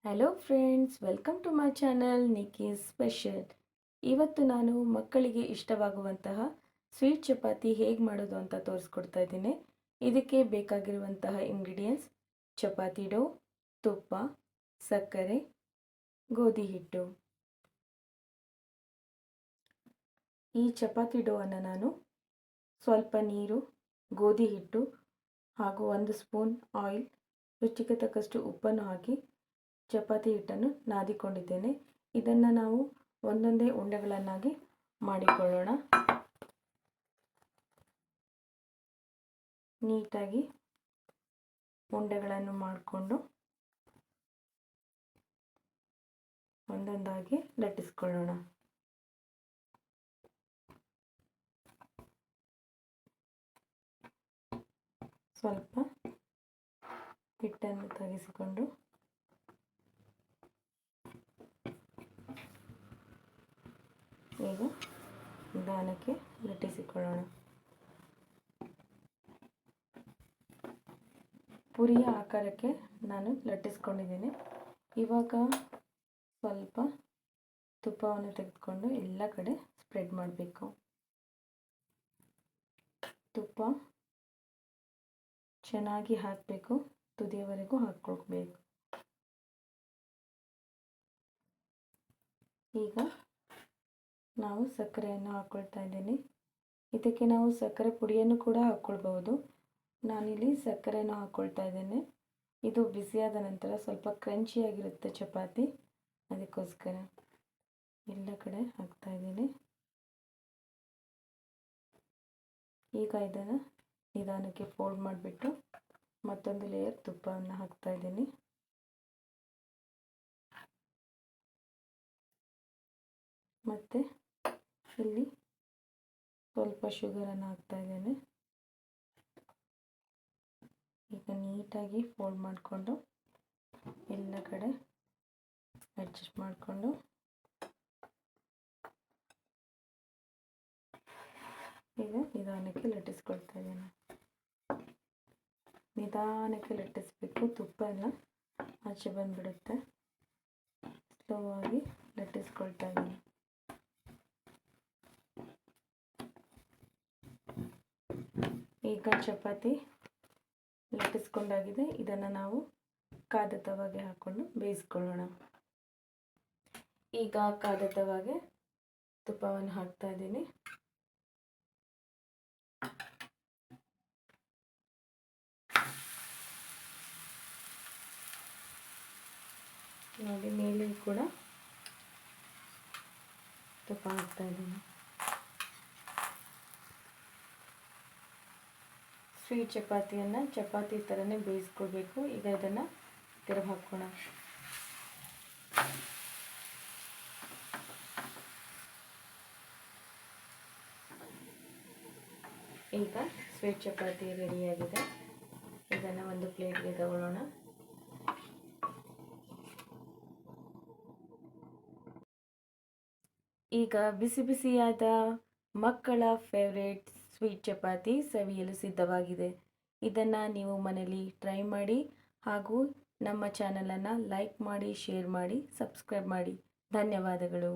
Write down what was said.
Hello friends, welcome to my channel Nikki's special. ಇವತ್ತು ನಾನು ಮಕ್ಕಳಿಗೆ ಇಷ್ಟವಾಗುವಂತಹ ಸ್ವೀಟ್ ಚಪಾತಿ ಹೇಗೆ ಮಾಡೋದು ಅಂತ ತೋರಿಸ್ಕೊಡ್ತಾ ಇದ್ದೀನಿ. ಇದಕ್ಕೆ ಬೇಕಾಗಿರುವಂತಹ ಇಂಗ್ರೀಡಿಯೆಂಟ್ಸ್: ಚಪಾತಿ ಡೋ, ತುಪ್ಪ, ಸಕ್ಕರೆ, ಗೋಧಿ ಹಿಟ್ಟು. ಈ ಚಪಾತಿ ಡೋ ಅನ್ನು ನಾನು ಸ್ವಲ್ಪ ನೀರು, ಗೋಧಿ ಹಿಟ್ಟು ಹಾಗೂ 1 ಸ್ಪೂನ್ ಆಯಿಲ್, ರುಚಿಗೆ ತಕ್ಕಷ್ಟು ಉಪ್ಪನ್ನು ಹಾಕಿ ಚಪಾತಿ ಹಿಟ್ಟನ್ನು ನಾದಿಕೊಂಡಿದ್ದೇನೆ. ಇದನ್ನು ನಾವು ಒಂದೊಂದೇ ಉಂಡೆಗಳನ್ನಾಗಿ ಮಾಡಿಕೊಳ್ಳೋಣ. ನೀಟಾಗಿ ಉಂಡೆಗಳನ್ನು ಮಾಡಿಕೊಂಡು ಒಂದೊಂದಾಗಿ ಲಟ್ಟಿಸ್ಕೊಳ್ಳೋಣ. ಸ್ವಲ್ಪ ಹಿಟ್ಟನ್ನು ತೆಗೆಸಿಕೊಂಡು ಈಗ ನಿಧಾನಕ್ಕೆ ಲಟ್ಟಿಸಿಕೊಳ್ಳೋಣ. ಪುರಿಯ ಆಕಾರಕ್ಕೆ ನಾನು ಲಟ್ಟಿಸ್ಕೊಂಡಿದ್ದೀನಿ. ಇವಾಗ ಸ್ವಲ್ಪ ತುಪ್ಪವನ್ನು ತೆಗೆದುಕೊಂಡು ಎಲ್ಲ ಕಡೆ ಸ್ಪ್ರೆಡ್ ಮಾಡಬೇಕು. ತುಪ್ಪ ಚೆನ್ನಾಗಿ ಹಾಕಬೇಕು, ತುದಿಯವರೆಗೂ ಹಾಕ್ಕೊಳ್ಬೇಕು. ಈಗ ನಾವು ಸಕ್ಕರೆಯನ್ನು ಹಾಕ್ಕೊಳ್ತಾ ಇದ್ದೀನಿ. ಇದಕ್ಕೆ ನಾವು ಸಕ್ಕರೆ ಪುಡಿಯನ್ನು ಕೂಡ ಹಾಕ್ಕೊಳ್ಬಹುದು. ನಾನಿಲ್ಲಿ ಸಕ್ಕರೆಯನ್ನು ಹಾಕ್ಕೊಳ್ತಾ ಇದ್ದೇನೆ. ಇದು ಬಿಸಿಯಾದ ನಂತರ ಸ್ವಲ್ಪ ಕ್ರಂಚಿಯಾಗಿರುತ್ತೆ ಚಪಾತಿ, ಅದಕ್ಕೋಸ್ಕರ ಎಲ್ಲ ಕಡೆ ಹಾಕ್ತಾ ಇದ್ದೀನಿ. ಈಗ ಇದನ್ನು ನಿಧಾನಕ್ಕೆ ಫೋಲ್ಡ್ ಮಾಡಿಬಿಟ್ಟು ಮತ್ತೊಂದು ಲೇಯರ್ ತುಪ್ಪವನ್ನು ಹಾಕ್ತಾ ಇದ್ದೀನಿ. ಮತ್ತು ಇಲ್ಲಿ ಸ್ವಲ್ಪ ಶುಗರನ್ನು ಹಾಕ್ತಾ ಇದ್ದೇನೆ. ಈಗ ನೀಟಾಗಿ ಫೋಲ್ಡ್ ಮಾಡಿಕೊಂಡು ಎಲ್ಲ ಕಡೆ ಅಡ್ಜಸ್ಟ್ ಮಾಡಿಕೊಂಡು ಈಗ ನಿಧಾನಕ್ಕೆ ಲಟ್ಟಿಸ್ಕೊಳ್ತಾ ಇದ್ದೇನೆ. ನಿಧಾನಕ್ಕೆ ಲಟ್ಟಿಸ್ಬೇಕು, ತುಪ್ಪ ಎಲ್ಲ ಆಚೆ ಬಂದುಬಿಡುತ್ತೆ. ಸ್ಲೋ ಆಗಿ ಲಟ್ಟಿಸ್ಕೊಳ್ತಾ ಇದ್ದೀನಿ. ಈಗ ಚಪಾತಿ ಲಟ್ಟಿಸ್ಕೊಂಡಾಗಿದೆ. ಇದನ್ನು ನಾವು ಕಾದ ತವಾಗೆ ಹಾಕ್ಕೊಂಡು ಬೇಯಿಸ್ಕೊಳ್ಳೋಣ. ಈಗ ಕಾದ ತವಾಗೆ ತುಪ್ಪವನ್ನು ಹಾಕ್ತಾ ಇದ್ದೀನಿ. ನೋಡಿ, ಮೇಲೆ ಕೂಡ ತುಪ್ಪ ಹಾಕ್ತಾ ಇದ್ದೀನಿ. ಸ್ವೀಟ್ ಚಪಾತಿಯನ್ನು ಚಪಾತಿ ಥರನೇ ಬೇಯಿಸ್ಕೊಳ್ಬೇಕು. ಈಗ ಇದನ್ನು ತಿರುಗಿ ಹಾಕೋಣ. ಈಗ ಸ್ವೀಟ್ ಚಪಾತಿ ರೆಡಿಯಾಗಿದೆ. ಇದನ್ನು ಒಂದು ಪ್ಲೇಟ್ಗೆ ತಗೊಳ್ಳೋಣ. ಈಗ ಬಿಸಿ ಬಿಸಿಯಾದ ಮಕ್ಕಳ ಫೇವ್ರೇಟ್ ಸ್ವೀಟ್ ಚಪಾತಿ ಸವಿಯಲು ಸಿದ್ಧವಾಗಿದೆ. ಇದನ್ನು ನೀವು ಮನೆಯಲ್ಲಿ ಟ್ರೈ ಮಾಡಿ ಹಾಗೂ ನಮ್ಮ ಚಾನಲನ್ನು ಲೈಕ್ ಮಾಡಿ, ಶೇರ್ ಮಾಡಿ, ಸಬ್ಸ್ಕ್ರೈಬ್ ಮಾಡಿ. ಧನ್ಯವಾದಗಳು.